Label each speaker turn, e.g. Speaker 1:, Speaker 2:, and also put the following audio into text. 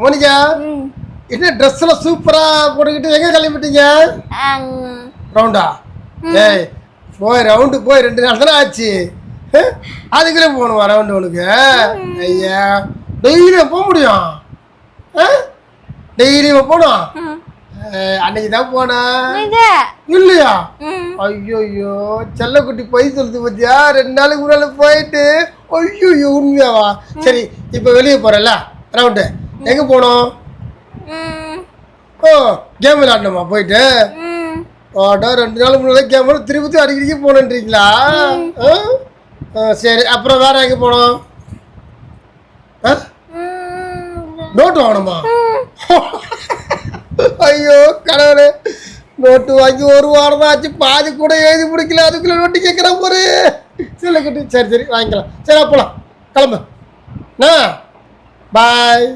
Speaker 1: Monica என்ன dress எல்லாம் சூப்பரா போட்டுக்கிட்டு எங்க கிளம்பிட்டீங்க? ரவுண்டா? ஏய் போய் ரவுண்டு போய் 2 நாள் தானே ஆச்சு. அதுக்குள்ளே போகணுமா ரவுண்டு உனக்கு? ஐயா டெய்லியும் போக முடியும்? டெய்லியும் போகணும்? அன்னைக்கு தான் போனா இல்லையா? ஐயோ செல்லக்குட்டி போய் சொல்லுது பத்தியா? 2 நாளுக்கு முன்னால போயிட்டு ஐயோ உண்மையாவா? சரி இப்போ வெளியே போறல ரவுண்டு எங்க போனோம்? ஓ கேம் விளையாடணுமா போயிட்டு? ஓடா 2 நாள் முன்னால கேம் திருப்பி அடிக்கடிக்கு போனன்றீங்களா? சரி அப்புறம் வேற எங்க போனோம்? நோட்டு வாங்கணுமா? ஐயோ கடவுளே நோட்டு வாங்கி 1 வாரம் தான் ஆச்சு, பாதி கூட எழுதி முடிக்கல, அதுக்குள்ள நோட்டு கேட்குற போரு. சரி சரி வாங்கிக்கலாம். சரி அப்போலாம் கிளம்பு. பாய்.